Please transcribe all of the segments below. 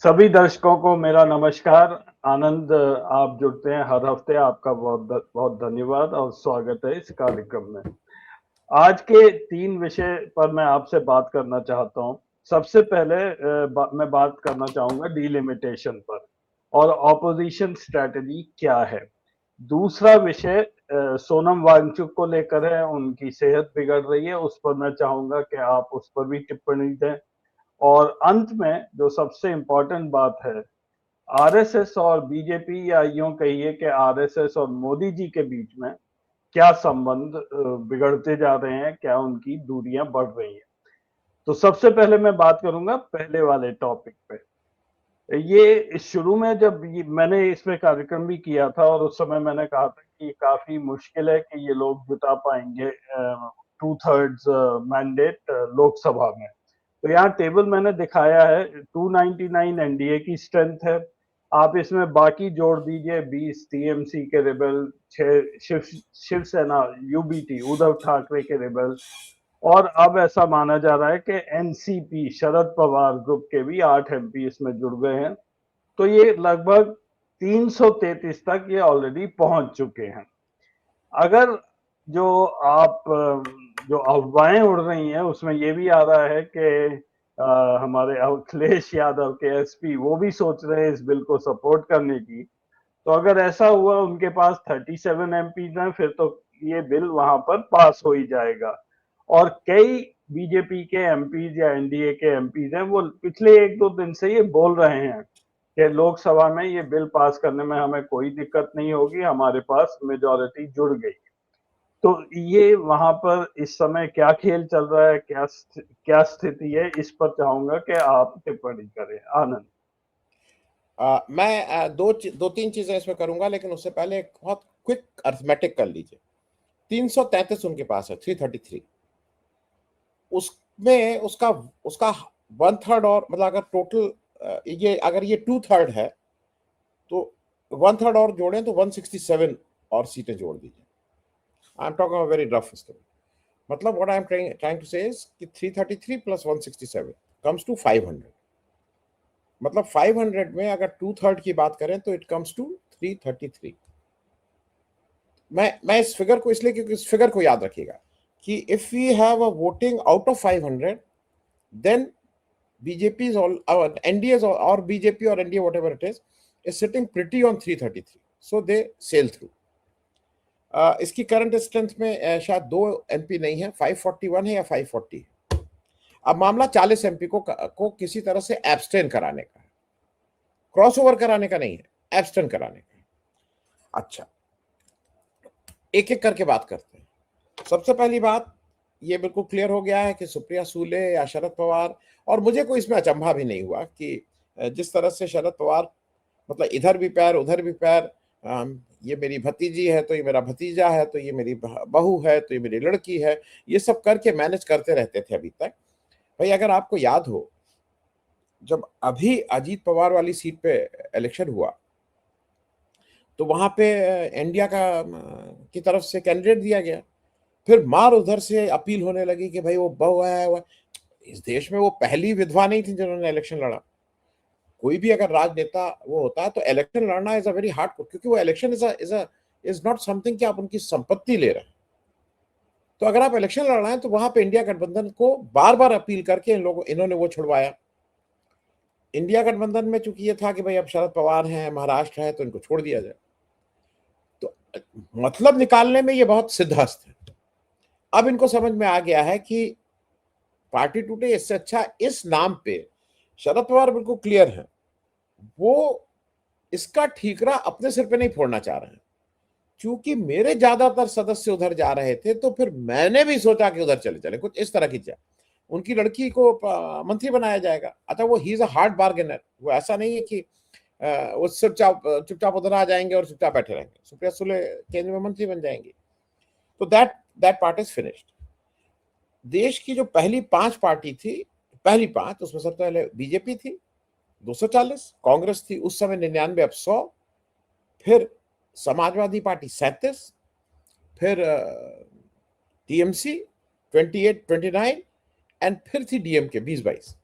सभी दर्शकों को मेरा नमस्कार। आनंद आप जुड़ते हैं हर हफ्ते, आपका बहुत धन्यवाद और स्वागत है इस कार्यक्रम में। आज के 3 विषय पर मैं आपसे बात करना चाहता हूँ। सबसे पहले मैं बात करना चाहूँगा डिलिमिटेशन पर और ऑपोज़िशन स्ट्रैटेजी क्या है। दूसरा विषय सोनम वांगचुक को लेकर है, उनकी सेहत बिगड़ रही है, उस पर मैं चाहूँगा कि आप उस पर भी टिप्पणी दें। और अंत में जो सबसे इम्पोर्टेंट बात है, आरएसएस और बीजेपी या यूँ कहिए कि आरएसएस और मोदी जी के बीच में क्या संबंध बिगड़ते जा रहे हैं, क्या उनकी दूरियाँ बढ़ रही हैं। तो सबसे पहले मैं बात करूँगा पहले वाले टॉपिक पे। ये शुरू में जब ये मैंने इसमें कार्यक्रम भी किया था और उस समय मैंने कहा था कि काफ़ी मुश्किल है कि ये लोग जुटा पाएँगे 2/3 मैंडेट लोकसभा में। तो यहाँ टेबल मैंने दिखाया है, 299 एनडीए की स्ट्रेंथ है। आप इसमें बाकी जोड़ दीजिए 20 टीएमसी के रिबेल, 6 शिवसेना यूबीटी उद्धव ठाकरे के रिबेल और अब ऐसा माना जा रहा है कि एनसीपी शरद पवार ग्रुप के भी 8 एमपी इसमें जुड़ गए हैं। तो ये लगभग 333 तक ये ऑलरेडी पहुंच चुके हैं। अगर जो आप जो अफवाहें उड़ रही हैं उसमें ये भी आ रहा है कि हमारे अखिलेश यादव के एसपी वो भी सोच रहे हैं इस बिल को सपोर्ट करने की। तो अगर ऐसा हुआ उनके पास 37 एमपीज हैं फिर तो ये बिल वहां पर पास हो ही जाएगा। और कई बीजेपी के एमपीज या एनडीए के एमपीज हैं, वो पिछले 1-2 दिन से ये बोल रहे हैं कि लोकसभा में ये बिल पास करने में हमें कोई दिक्कत नहीं होगी, हमारे पास मेजॉरिटी जुड़ गई। तो ये वहां पर इस समय क्या खेल चल रहा है, क्या स्थिति है, इस पर चाहूंगा कि आप टिप्पणी करें। आनंद। मैं दो तीन चीजें इसमें करूंगा, लेकिन उससे पहले एक बहुत क्विक अर्थमेटिक कर लीजिए। 333 उनके पास है, 333। उसमें उसका उसका 1/3 और मतलब अगर टोटल अगर ये 2/3 है तो 1/3 और जोड़ें तो 167 और सीटें जोड़ दीजिए। I am talking very rough estimate. मतलब what I am trying to say is कि 333 प्लस 167 कम्स टू 500। मतलब 500 में अगर 2/3 की बात करें तो इट कम्स टू 333। मैं इस फिगर को इसलिए, क्योंकि इस फिगर को याद रखिएगा कि if we have a voting out of 500, then BJP is all NDA और बीजेपी और NDA whatever it is sitting pretty on 333, so they sail through. इसकी करंट स्ट्रेंथ में शायद 2 एमपी नहीं है, 541 है या 540 है। अब मामला 40 एमपी को किसी तरह से एब्सटेन कराने का है, क्रॉसओवर कराने का नहीं है, एब्सटेन कराने का है। अच्छा, एक एक करके बात करते हैं। सबसे पहली बात, ये बिल्कुल क्लियर हो गया है कि सुप्रिया सूले या शरद पवार, और मुझे कोई इसमें अचंभा भी नहीं हुआ कि जिस तरह से शरद पवार मतलब इधर भी पैर उधर भी पैर, ये मेरी भतीजी है तो ये मेरा भतीजा है, तो ये मेरी बहू है तो ये मेरी लड़की है, ये सब करके मैनेज करते रहते थे अभी तक। भाई अगर आपको याद हो, जब अभी अजीत पवार वाली सीट पे इलेक्शन हुआ तो वहां पे इंडिया की तरफ से कैंडिडेट दिया गया। फिर मार उधर से अपील होने लगी कि भाई वो बहू है इस देश में वो पहली विधवा नहीं थी जिन्होंने इलेक्शन लड़ा। कोई भी अगर राजनेता वो होता है तो इलेक्शन लड़ना इज अ वेरी हार्ड, क्योंकि वो इलेक्शन इज नॉट समथिंग कि आप उनकी संपत्ति ले रहे हैं। तो अगर आप इलेक्शन लड़ रहे हैं तो वहां पे इंडिया गठबंधन को बार बार अपील करके इन्होंने वो छुड़वाया। इंडिया गठबंधन में चूंकि ये था कि भाई अब शरद पवार हैं, महाराष्ट्र है, तो इनको छोड़ दिया जाए। तो मतलब निकालने में ये बहुत सिद्धहस्त है। अब इनको समझ में आ गया है कि पार्टी टूटे इससे अच्छा इस नाम पे शरद पवार बिल्कुल क्लियर है, वो इसका ठीकरा अपने सिर पे नहीं फोड़ना चाह रहे हैं। क्योंकि मेरे ज्यादातर सदस्य उधर जा रहे थे तो फिर मैंने भी सोचा कि उधर चले चले, कुछ इस तरह की चाह उनकी लड़की को मंत्री बनाया जाएगा। अच्छा, वो he is a hard bargainer. वो ऐसा नहीं है कि वो चुपचाप चुपचाप उधर आ जाएंगे और चुपचाप बैठे रहेंगे। सुप्रिया सुले केंद्र में मंत्री बन जाएंगी। तो दैट पार्ट इज फिनिश्ड। देश की जो पहली 5 पार्टी थी, पहली 5, उसमें सबसे पहले बीजेपी थी 240, कांग्रेस थी उस समय 99, अब 100, फिर समाजवादी पार्टी 37, फिर टीएमसी 28, 29, एंड फिर थी डीएमके 20-22।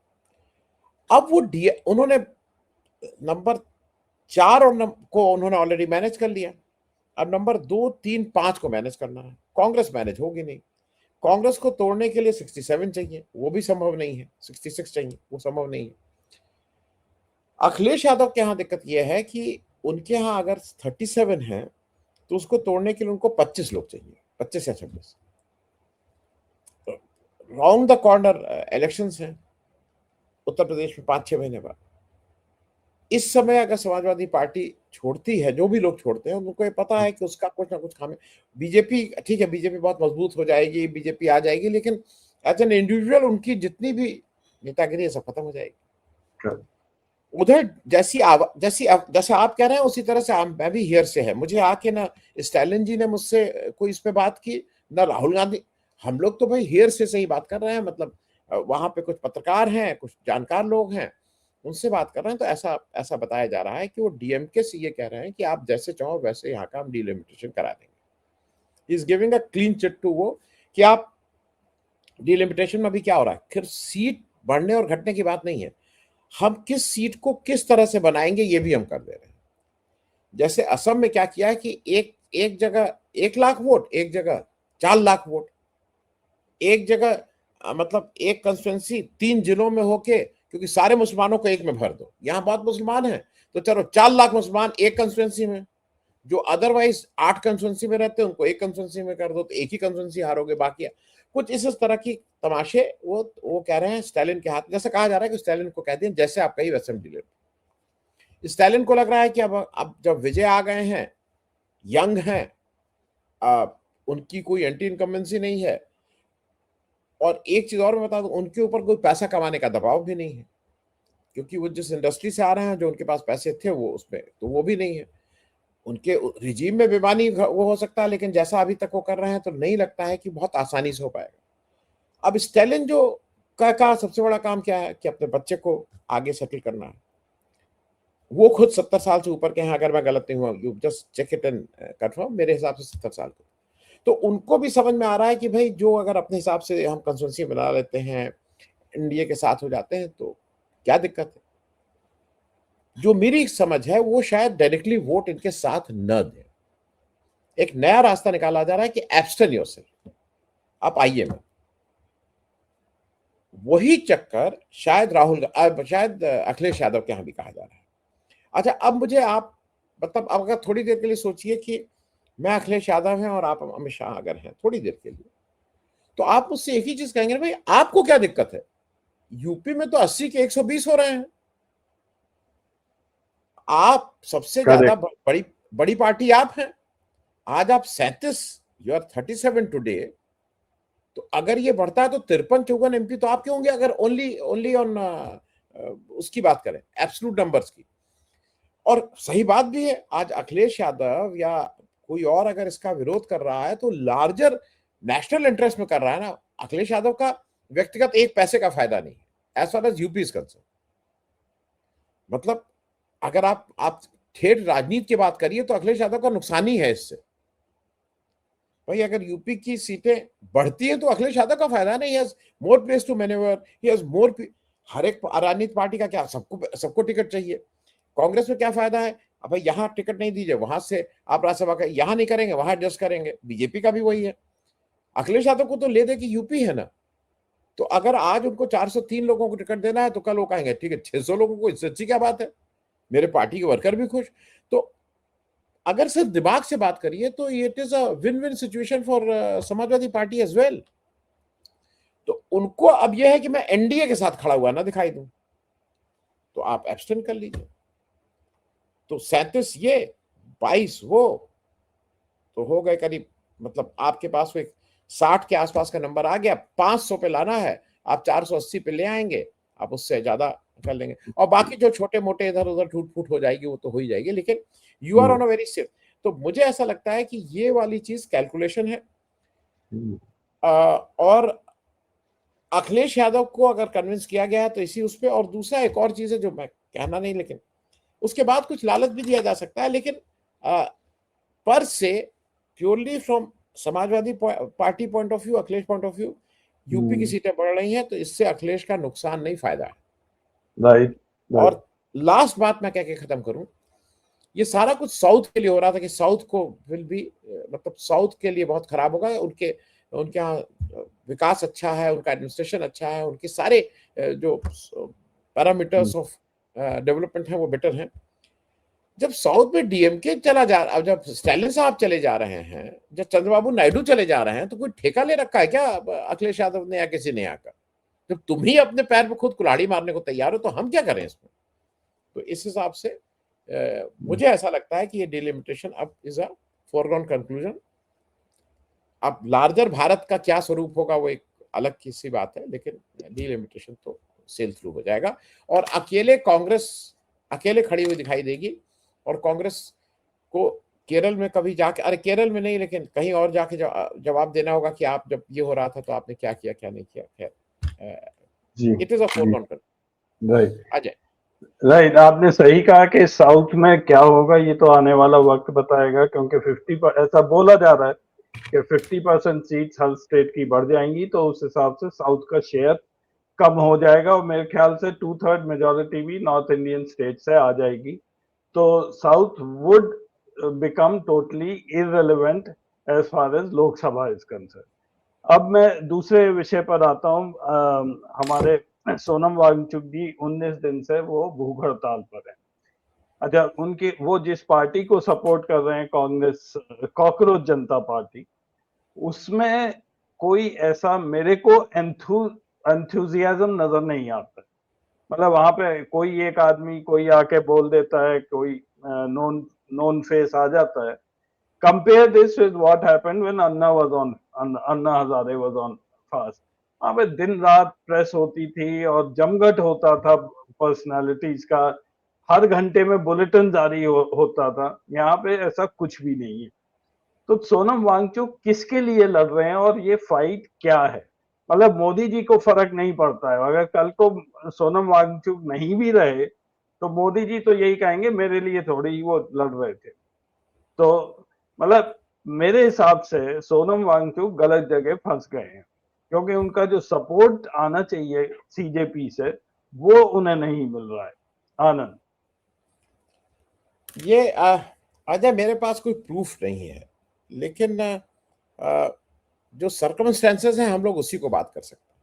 अब वो उन्होंने नंबर 4 और को उन्होंने ऑलरेडी मैनेज कर लिया। अब नंबर 2, 3, 5 को मैनेज करना है। कांग्रेस मैनेज होगी नहीं। कांग्रेस को तोड़ने के लिए 67 चाहिए, वो भी संभव नहीं है। 66 चाहिए, वो संभव नहीं है। अखिलेश यादव के यहाँ दिक्कत यह है कि उनके यहाँ अगर 37 है तो उसको तोड़ने के लिए उनको 25 लोग चाहिए, 25 या 26। राउंड द कॉर्नर इलेक्शंस हैं उत्तर प्रदेश में 5-6 महीने बाद। इस समय अगर समाजवादी पार्टी छोड़ती है, जो भी लोग छोड़ते हैं, उनको ये पता है कि उसका कुछ ना कुछ खामी। बीजेपी ठीक है, बीजेपी बहुत मजबूत हो जाएगी, बीजेपी आ जाएगी, लेकिन एज एन इंडिविजुअल उनकी जितनी भी नेतागिरी है सब खत्म हो जाएगी। उधर जैसे आप कह रहे हैं उसी तरह से मैं भी हियर से है। मुझे आके ना स्टालिन जी ने मुझसे कोई इस पे बात की, ना राहुल गांधी। हम लोग तो भाई हियर से ही बात कर रहे हैं, मतलब वहां पे कुछ पत्रकार हैं, कुछ जानकार लोग हैं, उनसे बात कर रहे हैं। तो ऐसा बताया जा रहा है कि वो डीएमके से ये कह रहे हैं कि आप जैसे चाहो वैसे यहाँ का हम डिलिमिटेशन करा देंगे। Is giving a clean chit to वो कि आप डिलिमिटेशन में अभी क्या हो रहा है, फिर सीट बढ़ने और घटने की बात नहीं है, हम किस सीट को किस तरह से बनाएंगे ये भी हम कर दे रहे हैं। जैसे असम में क्या किया है कि एक जगह 1 लाख वोट, एक जगह 4 लाख वोट, एक जगह मतलब एक कंस्टिट्यूंसी 3 जिलों में होके, क्योंकि सारे मुसलमानों को एक में भर दो। यहाँ बहुत मुसलमान हैं तो चलो 4 लाख मुसलमान एक कंस्टिट्यूंसी में, जो अदरवाइज 8 कंस्टिट्यूंसी में रहते हैं उनको एक कंस्टिट्यूंसी में कर दो, तो एक ही कंस्टिट्यूंसी हारोगे, बाकी कुछ इस तरह की तमाशे वो कह रहे हैं स्टालिन के हाथ। जैसे कहा जा रहा है कि स्टालिन को कहते हैं जैसे आप कही वैसे हम डिलीवर। स्टालिन को लग रहा है कि अब जब विजय आ गए हैं, यंग हैं, उनकी कोई एंटी इनकम्बेंसी नहीं है, और एक चीज और मैं बता दूं, उनके ऊपर कोई पैसा कमाने का दबाव भी नहीं है, क्योंकि वो जिस इंडस्ट्री से आ रहे हैं, जो उनके पास पैसे थे वो उसमें तो वो भी नहीं है। उनके रिजीम में बेईमानी वो हो सकता है, लेकिन जैसा अभी तक वो कर रहे हैं तो नहीं लगता है कि बहुत आसानी से हो पाएगा। अब स्टालिन जो का सबसे बड़ा काम क्या है कि अपने बच्चे को आगे सेटल करना है। वो खुद 70 साल से ऊपर के हैं, अगर मैं गलत नहीं हुआ, you just check it and confirm, मेरे हिसाब से 70 साल के। तो उनको भी समझ में आ रहा है कि भाई जो अगर अपने हिसाब से हम कंस्टिट्यूंसी बना लेते हैं, एनडीए के साथ हो जाते हैं, तो क्या दिक्कत है। जो मेरी समझ है वो शायद डायरेक्टली वोट इनके साथ न दे। एक नया रास्ता निकाला जा रहा है कि एब्स्टेन योरसेल्फ, आप आइए मत। वही चक्कर शायद शायद अखिलेश यादव के यहां भी कहा जा रहा है। अच्छा, अब मुझे आप मतलब अब अगर थोड़ी देर के लिए सोचिए कि मैं अखिलेश यादव हैं और आप अमित शाह अगर हैं थोड़ी देर के लिए, तो आप मुझसे एक ही चीज कहेंगे ना, भाई आपको क्या दिक्कत है, यूपी में तो 80 के 120 हो रहे हैं, आप सबसे ज्यादा बड़ी पार्टी आप हैं, आज आप 37, यू आर 37 टुडे। तो अगर ये बढ़ता है तो 53-54 एमपी तो आपके होंगे, अगर ओनली ऑन उसकी बात करें, एब्सोल्यूट नंबर्स की। और सही बात भी है, आज अखिलेश यादव या कोई और अगर इसका विरोध कर रहा है तो लार्जर नेशनल इंटरेस्ट में कर रहा है ना। अखिलेश यादव का व्यक्तिगत एक पैसे का फायदा नहीं है as far as UP is concerned. मतलब अगर आप ठेठ राजनीति की बात करिए तो अखिलेश यादव का नुकसान ही है इससे। भाई अगर यूपी की सीटें बढ़ती हैं तो अखिलेश यादव का फायदा नहीं है, more place to maneuver, he has more. हर एक राजनीति पार्टी का क्या, सबको टिकट चाहिए। कांग्रेस में क्या फायदा है, अब भाई यहाँ टिकट नहीं दीजिए, वहां से आप राज्यसभा का यहाँ नहीं करेंगे, वहां एडजस्ट करेंगे। बीजेपी का भी वही है। अखिलेश यादव को तो ले दे कि यूपी है ना, तो अगर आज उनको 403 लोगों को टिकट देना है तो कल वो कहेंगे ठीक है 600 लोगों को, इससे अच्छी क्या बात है, मेरे पार्टी के वर्कर भी खुश। तो अगर सिर्फ दिमाग से बात करिए तो it is a win win situation for Samajwadi Party as well. तो उनको अब यह है कि मैं एनडीए के साथ खड़ा हुआ ना दिखाई दूं, तो आप एब्सटेन कर लीजिए। तो 37 ये 22 वो, तो हो गए करीब, मतलब आपके पास वो 60 के आसपास का नंबर आ गया। 500 पे लाना है, आप 480 पे ले आएंगे, आप उससे ज्यादा कर लेंगे। और बाकी जो छोटे मोटे इधर उधर टूट फूट हो जाएगी वो तो हो ही जाएगी, लेकिन you are on a very safe. तो मुझे ऐसा लगता है कि ये वाली चीज कैलकुलेशन है। और अखिलेश यादव को अगर कन्विंस किया गया है तो इसी उस पर। और दूसरा एक और चीज है जो मैं कहना नहीं, लेकिन उसके बाद कुछ लालच भी दिया जा सकता है, लेकिन पर से purely from Samajwadi party point of view, Akhilesh point of view, UP की सीटें बढ़ रही हैं तो इससे अखिलेश का नुकसान नहीं, फायदा है। राइट। और लास्ट बात मैं कह के खत्म करूं, ये सारा कुछ साउथ के लिए हो रहा था कि साउथ को विल बी, मतलब साउथ के लिए बहुत खराब होगा, उनके उनके यहाँ विकास अच्छा है, उनका एडमिनिस्ट्रेशन अच्छा है, उनके सारे जो पैरामीटर्स ऑफ डेवलपमेंट है वो बेटर हैं। जब साउथ में डीएमके चला जा, अब जब स्टालिन साहब चले जा रहे हैं, जब चंद्रबाबू नायडू चले जा रहे हैं, तो कोई ठेका ले रखा है क्या अखिलेश यादव ने या किसी ने आकर? जब तुम ही अपने पैर पे खुद कुल्हाड़ी मारने को तैयार हो तो हम क्या करें इसमें? तो इस हिसाब से मुझे ऐसा लगता है कि ये डिलिमिटेशन अब इज अ फॉरगॉन कंक्लूजन। अब लार्जर भारत का क्या स्वरूप होगा वो एक अलग किसी बात है, लेकिन डिलिमिटेशन तो सेल थ्रू हो जाएगा और अकेले कांग्रेस अकेले खड़ी हुई दिखाई देगी। और कांग्रेस को केरल में कभी जाके, अरे केरल में नहीं लेकिन कहीं और जाके जवाब देना होगा कि आप जब ये हो रहा था तो आपने क्या किया क्या नहीं किया। खैर, जी it is a foregone conclusion. Right Ajay. Right, आपने सही कहा कि साउथ में क्या होगा ये तो आने वाला वक्त बताएगा, क्योंकि 50 ऐसा बोला जा रहा है कि 50% सीट्स हर स्टेट की बढ़ जाएंगी, तो उस हिसाब से साउथ का शेयर कम हो जाएगा और मेरे ख्याल से 2/3 मेजोरिटी भी नॉर्थ इंडियन स्टेट से आ जाएगी। तो south would become totally irrelevant as far as Lok Sabha is concerned. अब मैं दूसरे विषय पर आता हूँ। हमारे सोनम वांगचुक जी 19 दिन से वो भूख हड़ताल पर है। अच्छा, उनकी वो जिस पार्टी को सपोर्ट कर रहे हैं, कांग्रेस, कॉकरोच जनता पार्टी, उसमें कोई ऐसा मेरे को एंथुजियाज्म नजर नहीं आता। मतलब वहां पे कोई एक आदमी कोई आके बोल देता है, कोई नॉन नॉन फेस आ जाता है। Compare this with what happened when Anna Hazare was on fast. वहां पे दिन रात प्रेस होती थी और जमघट होता था पर्सनालिटीज का, हर घंटे में बुलेटिन जारी होता था। यहाँ पे ऐसा कुछ भी नहीं है। तो सोनम वांगचुक किसके लिए लड़ रहे हैं और ये फाइट क्या है? मतलब मोदी जी को फर्क नहीं पड़ता है, अगर कल को सोनम वांगचुक नहीं भी रहे तो मोदी जी तो यही कहेंगे मेरे लिए थोड़ी वो लड़ रहे थे। तो मतलब मेरे हिसाब से सोनम वांगचुक गलत जगह फंस गए हैं, क्योंकि उनका जो सपोर्ट आना चाहिए सीजेपी से वो उन्हें नहीं मिल रहा है। आनंद। ये अजय, मेरे पास कोई प्रूफ नहीं है, लेकिन जो सर्कमस्टेंसेस हैं हम लोग उसी को बात कर सकते हैं।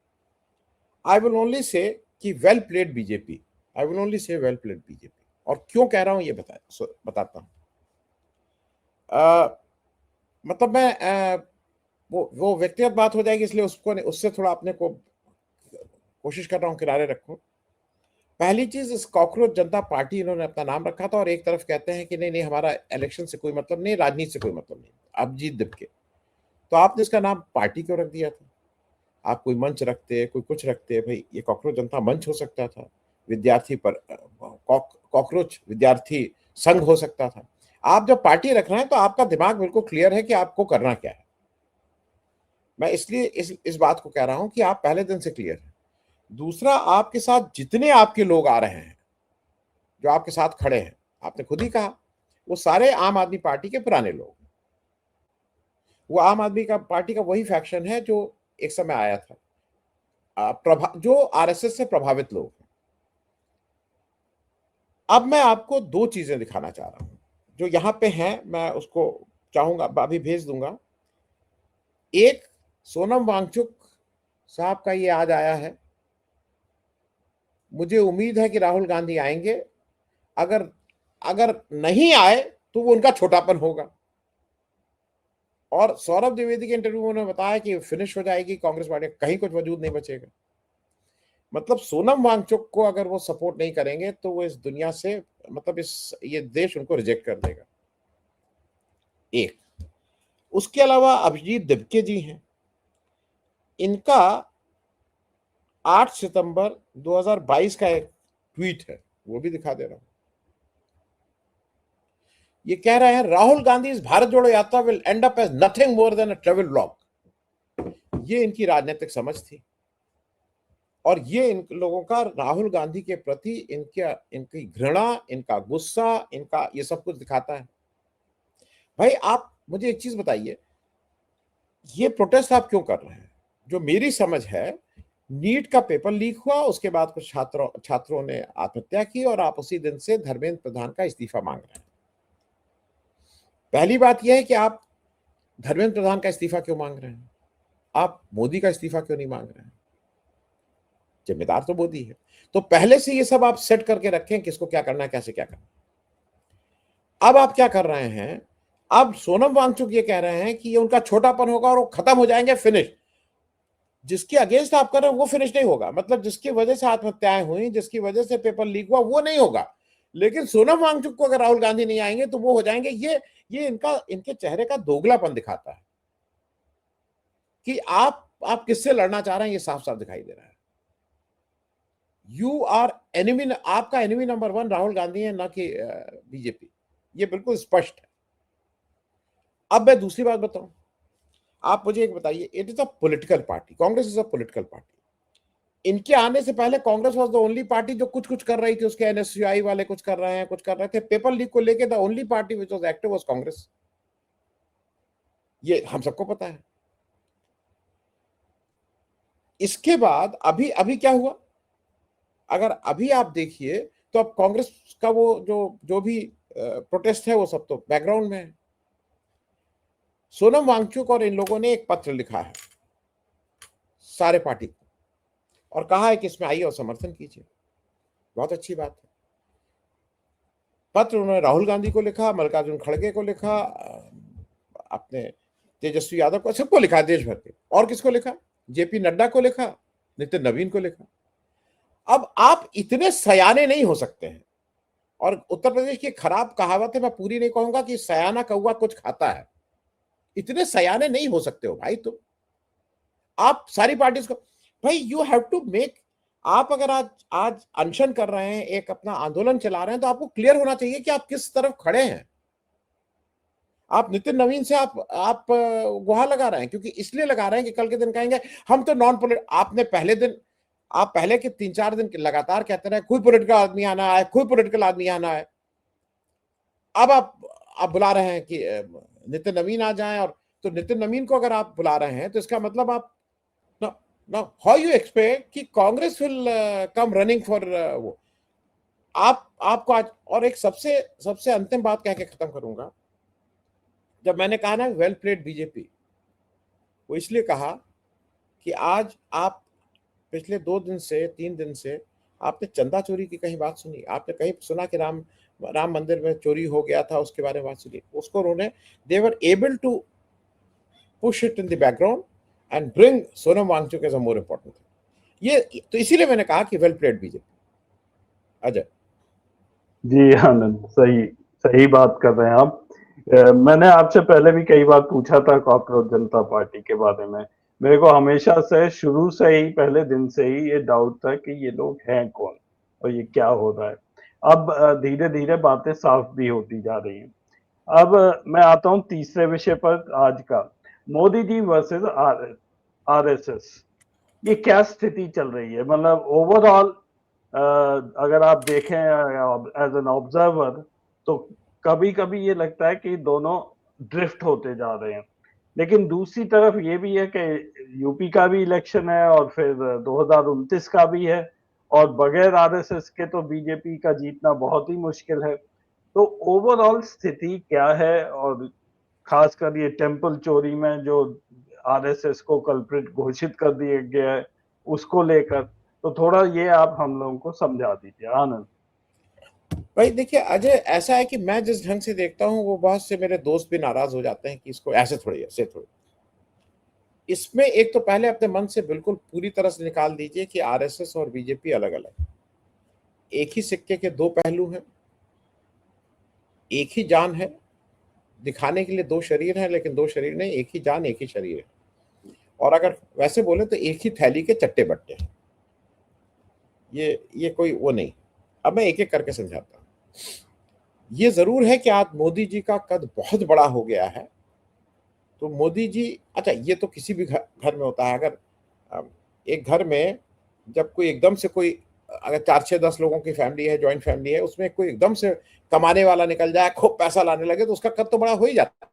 आई विल ओनली से कि well played BJP, I will only say well played BJP. और क्यों कह रहा हूं ये बताता हूं। मतलब मैं वो व्यक्तिगत बात हो जाएगी, इसलिए उसको उससे थोड़ा अपने को कोशिश कर रहा हूं किनारे रखूं। पहली चीज, इस कॉकरोच जनता पार्टी इन्होंने अपना नाम रखा था और एक तरफ कहते हैं कि नहीं नहीं हमारा इलेक्शन से कोई मतलब नहीं, राजनीति से कोई मतलब नहीं, अभिजीत दिपके। तो आपने इसका नाम पार्टी क्यों रख दिया था? आप कोई मंच रखते, कोई कुछ रखते, भाई ये कॉकरोच जनता मंच हो सकता था, विद्यार्थी पर कॉकरोच विद्यार्थी संघ हो सकता था। आप जब पार्टी रख रहे हैं तो आपका दिमाग बिल्कुल क्लियर है कि आपको करना क्या है। मैं इसलिए इस बात को कह रहा हूं कि आप पहले दिन से क्लियर है। दूसरा, आपके साथ जितने आपके लोग आ रहे हैं, जो आपके साथ खड़े हैं, आपने खुद ही कहा वो सारे आम आदमी पार्टी के पुराने लोग। वो आम आदमी का पार्टी का वही फैक्शन है जो एक समय आया था, जो आरएसएस से प्रभावित लोग हैं। अब मैं आपको दो चीजें दिखाना चाह रहा हूं जो यहां पे हैं, मैं उसको चाहूंगा अभी भेज दूंगा। एक, सोनम वांगचुक साहब का ये आज आया है। मुझे उम्मीद है कि राहुल गांधी आएंगे। अगर अगर नहीं आए तो वो उनका छोटापन होगा। और सौरभ द्विवेदी के इंटरव्यू में उन्होंने बताया कि फिनिश हो जाएगी कांग्रेस पार्टी, कहीं कुछ वजूद नहीं बचेगा। मतलब सोनम वांगचुक को अगर वो सपोर्ट नहीं करेंगे तो वो इस दुनिया से, मतलब ये देश उनको रिजेक्ट कर देगा। एक, उसके अलावा अभिजीत दिपके जी हैं। इनका 8 सितंबर 2022 का एक ट्वीट है, वो भी दिखा दे रहा हूं। ये कह रहे हैं राहुल गांधी इस Bharat Jodo Yatra will end up as nothing more than a travel blog. ये इनकी राजनीतिक समझ थी और ये इन लोगों का राहुल गांधी के प्रति इनकी घृणा, इनका गुस्सा, इनका ये सब कुछ दिखाता है। भाई आप मुझे एक चीज बताइए, ये प्रोटेस्ट आप क्यों कर रहे हैं? जो मेरी समझ है नीट का पेपर लीक हुआ, उसके बाद कुछ छात्रों ने आत्महत्या की और आप उसी दिन से धर्मेंद्र प्रधान का इस्तीफा मांग रहे हैं। पहली बात यह है कि आप धर्मेंद्र प्रधान का इस्तीफा क्यों मांग रहे हैं? आप मोदी का इस्तीफा क्यों नहीं मांग रहे हैं? जिम्मेदार तो मोदी है। तो पहले से ये सब आप सेट करके रखें, किसको क्या करना है, कैसे क्या करना है। अब आप क्या कर रहे हैं, अब सोनम वांगचुक ये कह रहे हैं कि ये उनका छोटापन होगा और वो खत्म हो जाएंगे, फिनिश। जिसके अगेंस्ट आप कर रहे हो वो फिनिश नहीं होगा, मतलब जिसकी वजह से आत्महत्याएं हुई, जिसकी वजह से पेपर लीक हुआ, वो नहीं होगा। लेकिन सोनम वांगचुक को अगर राहुल गांधी नहीं आएंगे तो वो हो जाएंगे। ये इनके चेहरे का दोगलापन दिखाता है कि आप किससे लड़ना चाह रहे हैं, ये साफ साफ दिखाई दे रहा है। यू आर एनिमी, आपका एनिमी नंबर 1 राहुल गांधी है, ना कि बीजेपी। ये बिल्कुल स्पष्ट है। अब मैं दूसरी बात बताऊं, आप मुझे एक बताइए, it is a political party, Congress is a political party. इनके आने से पहले Congress was the only party जो कुछ कुछ कर रही थी, उसके एनएसयूआई वाले कुछ कर रहे हैं, कुछ कर रहे थे। पेपर लीक को लेके the only party which was active was Congress. ये हम सबको पता है। इसके बाद अभी अभी क्या हुआ, अगर अभी आप देखिए तो अब कांग्रेस का वो जो भी प्रोटेस्ट है वो सब तो बैकग्राउंड में है। सोनम वांगचुक और इन लोगों ने एक पत्र लिखा है सारे पार्टी को और कहा है कि इसमें आइए और समर्थन कीजिए। बहुत अच्छी बात है। पत्र उन्होंने राहुल गांधी को लिखा, मल्लिकार्जुन खड़गे को लिखा, अपने तेजस्वी यादव को, सबको लिखा, देश भर के। और किसको लिखा? जेपी नड्डा को लिखा, नितिन नवीन को लिखा। अब आप इतने सयाने नहीं हो सकते हैं। और उत्तर प्रदेश की खराब कहावत है, मैं पूरी नहीं कहूंगा, कि सयाना कौवा कुछ खाता है। इतने सयाने नहीं हो सकते हो भाई तुम। आप सारी पार्टीज को, भाई यू हैव टू मेक, आप अगर आज आज अनशन कर रहे हैं, एक अपना आंदोलन चला रहे हैं, तो आपको क्लियर होना चाहिए कि आप किस तरफ खड़े हैं। आप नितिन नवीन से आप गुहार लगा रहे हैं, क्योंकि इसलिए लगा रहे हैं कि कल के दिन कहेंगे हम तो नॉन पॉलिटिकल। आपने पहले दिन, आप पहले के 3-4 दिन लगातार कहते रहे कोई पॉलिटिकल आदमी आना है, कोई पॉलिटिकल आदमी आना है। अब आप बुला रहे हैं कि नितिन नवीन आ जाएं, और तो नितिन नवीन को अगर आप बुला रहे हैं तो इसका मतलब आप ना हाउ यू एक्सपेक्ट कि Congress will come running for वो। आपको आज, और एक सबसे सबसे अंतिम बात कह के खत्म करूंगा। जब मैंने कहा ना वेल प्लेड बीजेपी, वो इसलिए कहा कि आज आप पिछले 2 दिन से 3 दिन से आपने चंदा चोरी की कहीं बात सुनी? आपने कहीं सुना कि राम मंदिर में चोरी हो गया था, उसके बारे में बात सुनी? उसको उन्होंने, they were able to push it in the background and bring Sonam Wangchuk as a more important thing. ये तो इसीलिए मैंने कहा कि well played BJP. Ajay ji Anand, सही सही बात कर रहे हैं आप। मैंने आपसे पहले भी कई बार पूछा था कॉकरोच जनता पार्टी के बारे में। मेरे को हमेशा से, शुरू से ही, पहले दिन से ही ये डाउट था कि ये लोग हैं कौन और ये क्या हो रहा है। अब धीरे धीरे बातें साफ भी होती जा रही हैं। अब मैं आता हूँ तीसरे विषय पर आज का, मोदी जी वर्सेस आरएसएस। ये क्या स्थिति चल रही है? मतलब ओवरऑल अगर आप देखें एज एन ऑब्जर्वर, तो कभी कभी ये लगता है कि दोनों ड्रिफ्ट होते जा रहे हैं। लेकिन दूसरी तरफ ये भी है कि यूपी का भी इलेक्शन है और फिर 2029 का भी है, और बगैर आरएसएस के तो बीजेपी का जीतना बहुत ही मुश्किल है। तो ओवरऑल स्थिति क्या है? और खासकर ये टेम्पल चोरी में जो आरएसएस को कल्प्रिट घोषित कर दिया गया है, उसको लेकर तो थोड़ा ये आप हम लोगों को समझा दीजिए आनंद। भाई देखिए अजय, ऐसा है कि मैं जिस ढंग से देखता हूँ वो बहुत से मेरे दोस्त भी नाराज हो जाते हैं कि इसको ऐसे थोड़ी, ऐसे थोड़ी। इसमें एक तो पहले अपने मन से बिल्कुल पूरी तरह से निकाल दीजिए कि आरएसएस और बीजेपी अलग अलग, एक ही सिक्के के दो पहलू हैं। एक ही जान है, दिखाने के लिए दो शरीर हैं, लेकिन दो शरीर नहीं, एक ही जान एक ही शरीर है। और अगर वैसे बोले तो एक ही थैली के चट्टे बट्टे हैं। ये कोई वो नहीं। अब मैं एक एक करके समझाता हूँ। ये जरूर है कि आज मोदी जी का कद बहुत बड़ा हो गया है। तो मोदी जी, अच्छा ये तो किसी भी घर में होता है। अगर एक घर में जब कोई एकदम से कोई, अगर 4-6-10 लोगों की फैमिली है, जॉइंट फैमिली है, उसमें कोई एकदम से कमाने वाला निकल जाए, खूब पैसा लाने लगे, तो उसका कद तो बड़ा हो ही जाता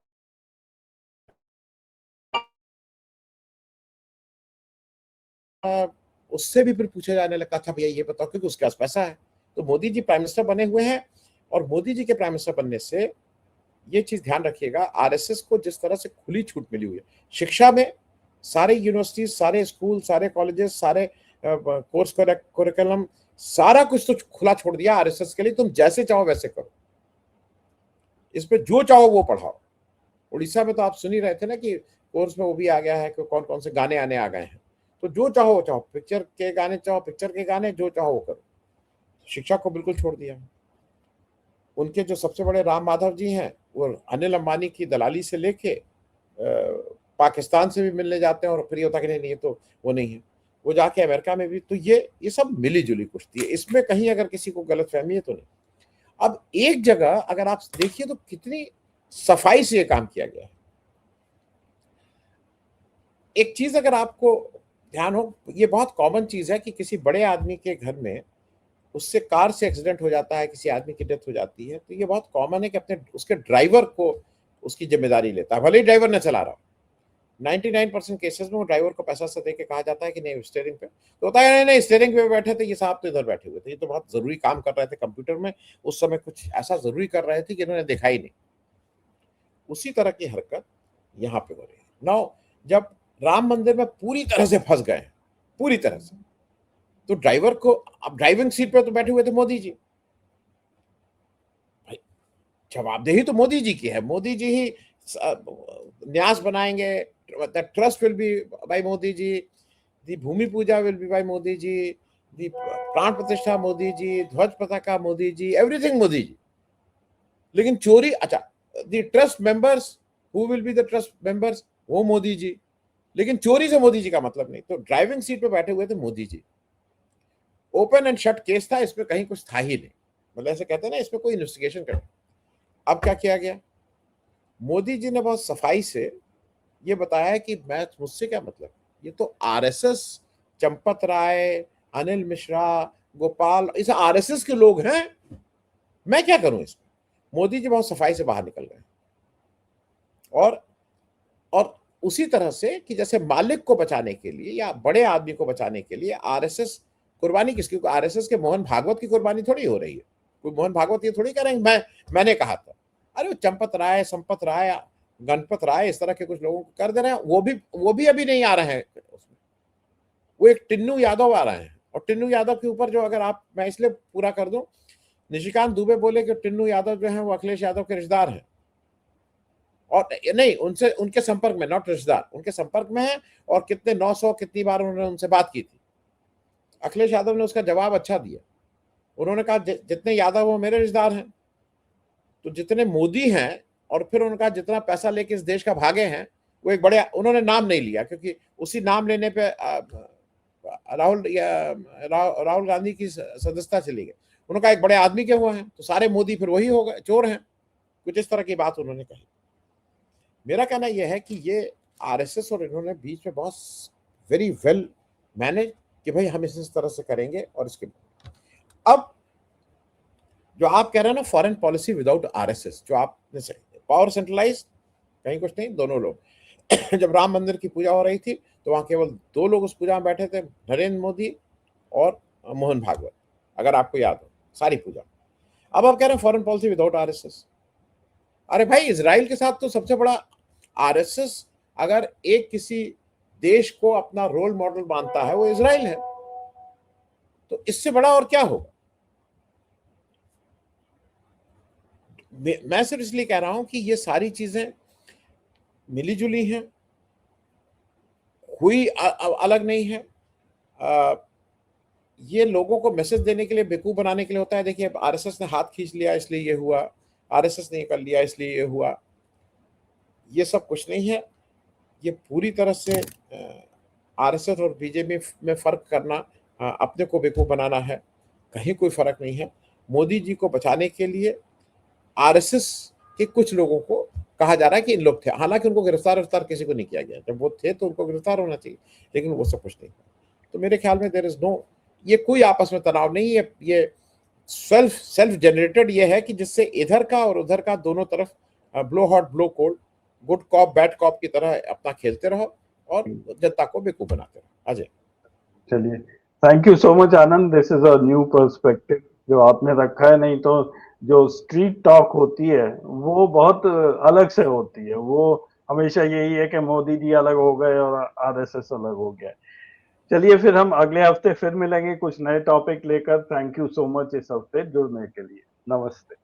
है। उससे भी फिर पूछा जाने लगा, अच्छा भैया ये बताओ, क्योंकि उसके पास पैसा है। तो मोदी जी प्राइम मिनिस्टर बने हुए हैं, और मोदी जी के प्राइम मिनिस्टर बनने से ये चीज ध्यान रखिएगा, आरएसएस को जिस तरह से खुली छूट मिली हुई है शिक्षा में, सारे यूनिवर्सिटीज, सारे स्कूल, सारे कॉलेजेस, सारे कोर्स करिकुलम, सारा कुछ तो खुला छोड़ दिया आरएसएस के लिए। तुम जैसे चाहो वैसे करो, इस पे जो चाहो वो पढ़ाओ। उड़ीसा में तो आप सुन ही रहे थे ना कि कोर्स में वो भी आ गया है कि कौन कौन से गाने आने आ गए हैं। तो जो चाहो वो चाहो, पिक्चर के गाने चाहो, पिक्चर के गाने जो चाहो वो करो। शिक्षा को बिल्कुल छोड़ दिया। उनके जो सबसे बड़े राम माधव जी हैं, वो अनिल अंबानी की दलाली से लेके पाकिस्तान से भी मिलने जाते हैं, और फिर ये होता कि नहीं ये तो वो नहीं है, वो जाके अमेरिका में भी। तो ये सब मिली जुली कुश्ती है, इसमें कहीं अगर किसी को गलत फहमी है तो नहीं। अब एक जगह अगर आप देखिए तो कितनी सफाई से ये काम किया गया है। एक चीज अगर आपको ध्यान हो, ये बहुत कॉमन चीज है कि किसी बड़े आदमी के घर में उससे कार से एक्सीडेंट हो जाता है, किसी आदमी की डेथ हो जाती है, तो ये बहुत कॉमन है कि अपने उसके ड्राइवर को उसकी जिम्मेदारी लेता है, भले ही ड्राइवर न चला रहा हो। 99% केसेस में वो ड्राइवर को पैसा से देके कहा जाता है कि नहीं स्टीयरिंग पे, तो होता है नहीं नहीं स्टीयरिंग पे बैठे थे, ये साहब तो इधर बैठे हुए थे, ये तो बहुत जरूरी काम कर रहे थे कंप्यूटर में, उस समय कुछ ऐसा जरूरी कर रहे थे कि इन्होंने देखा ही नहीं। उसी तरह की हरकत यहाँ पे हो रही है। नाउ जब राम मंदिर में पूरी तरह से फंस गए, पूरी तरह से, तो ड्राइवर को, अब ड्राइविंग सीट पे तो बैठे हुए थे मोदी जी, भाई जवाबदेही तो मोदी जी की है, मोदी जी ही न्यास बनाएंगे, trust will be by Modi ji, the bhoomi puja will be by Modi ji, the pran pratishtha Modi ji, dhwaj pataka Modi ji, everything Modi ji. लेकिन चोरी, अच्छा the trust members, who will be the trust members, वो मोदी जी, लेकिन चोरी से मोदी जी का मतलब नहीं। तो ड्राइविंग सीट पे बैठे हुए थे Modi ji, open and shut case था, इसमें कहीं कुछ था ही नहीं, मतलब ऐसे कहते हैं ना इसमें कोई इन्वेस्टिगेशन कर। अब क्या किया गया, मोदी जी ने बहुत सफाई से ये बताया कि मैं, मुझसे क्या मतलब, ये तो आरएसएस, चंपत राय, अनिल मिश्रा, गोपाल, इस आरएसएस के लोग हैं, मैं क्या करूं इसमें। मोदी जी बहुत सफाई से बाहर निकल गए। और उसी तरह से कि जैसे मालिक को बचाने के लिए या बड़े आदमी को बचाने के लिए आरएसएस कुर्बानी किसकी, आरएसएस के मोहन भागवत की कुर्बानी थोड़ी हो रही है। कोई मोहन भागवत ये थोड़ी कह रहे हैं मैंने कहा था, अरे वो चंपत राय, संपत राय, गणपत राय, इस तरह के कुछ लोगों को कर दे रहे हैं, वो भी अभी नहीं आ रहे हैं उसमें। वो एक टिन्नू यादव आ रहे हैं, और टिन्नू यादव के ऊपर जो, अगर आप, मैं इसलिए पूरा कर दूं, निशिकांत दुबे बोले कि टिन्नू यादव जो है वो अखिलेश यादव के रिश्तेदार हैं, और नहीं उनसे, उनके संपर्क में, नॉट रिश्तेदार, उनके संपर्क में है, और कितने 900 कितनी बार उन्होंने उनसे बात की थी। अखिलेश यादव ने उसका जवाब अच्छा दिया, उन्होंने कहा जितने यादव वो मेरे रिश्तेदार हैं, तो जितने मोदी हैं, और फिर उन्होंने कहा जितना पैसा लेके इस देश का भागे हैं, वो एक बड़े, उन्होंने नाम नहीं लिया क्योंकि उसी नाम लेने पे राहुल गांधी की सदस्यता चली गई। उन्होंने कहा एक बड़े आदमी के हुए हैं, तो सारे मोदी फिर वही हो गए, चोर हैं, कुछ इस तरह की बात उन्होंने कही। मेरा कहना यह है कि ये आरएसएस और इन्होंने बीच में बहुत वेरी वेल मैनेज कि भाई हम इस तरह से करेंगे। और इसके अब जो आप कह रहे हैं ना, फॉरेन पॉलिसी विदाउट आरएसएस, जो आपने सही, पावर सेंट्रलाइज कहीं कुछ नहीं, दोनों लोग जब राम मंदिर की पूजा हो रही थी तो वहां केवल 2 लोग उस पूजा में बैठे थे, नरेंद्र मोदी और मोहन भागवत, अगर आपको याद हो, सारी पूजा। अब आप कह रहे हैं फॉरेन पॉलिसी विदाउट आरएसएस। अरे भाई इजराइल के साथ तो सबसे बड़ा आरएसएस, अगर एक किसी देश को अपना रोल मॉडल मानता है वो इजराइल है, तो इससे बड़ा और क्या होगा। मैं सिर्फ इसलिए कह रहा हूं कि ये सारी चीजें मिली जुली हैं, कोई अलग नहीं है। ये लोगों को मैसेज देने के लिए, बेवकूफ बनाने के लिए होता है। देखिए आरएसएस ने हाथ खींच लिया इसलिए ये हुआ, आरएसएस ने कर लिया इसलिए ये हुआ, ये सब कुछ नहीं है। ये पूरी तरह से आरएसएस और बीजेपी में फर्क करना, अपने को बेवकूफ बनाना है, कहीं कोई फर्क नहीं है। मोदी जी को बचाने के लिए आरएसएस के कुछ लोगों को कहा जा रहा है कि इन लोग थे, हालांकि उनको गिरफ्तार किसी को नहीं किया गया, जब वो थे तो उनको गिरफ्तार होना चाहिए, लेकिन वो सब कुछ नहीं। तो मेरे ख्याल में देयर इज नो, ये कोई आपस में तनाव नहीं है, ये सेल्फ जनरेटेड ये है कि जिससे इधर का और उधर का दोनों तरफ blow hot blow cold, good cop bad cop की तरह अपना खेलते रहो और जनता को बेवकूफ बनाते रहो। अजय चलिए, thank you so much Anand, this is a new perspective जो आपने रखा है। नहीं तो जो स्ट्रीट टॉक होती है वो बहुत अलग से होती है। वो हमेशा यही है कि मोदी जी अलग हो गए और आरएसएस अलग हो गया। चलिए फिर हम अगले हफ्ते फिर मिलेंगे कुछ नए टॉपिक लेकर। थैंक यू सो मच इस हफ्ते जुड़ने के लिए। नमस्ते।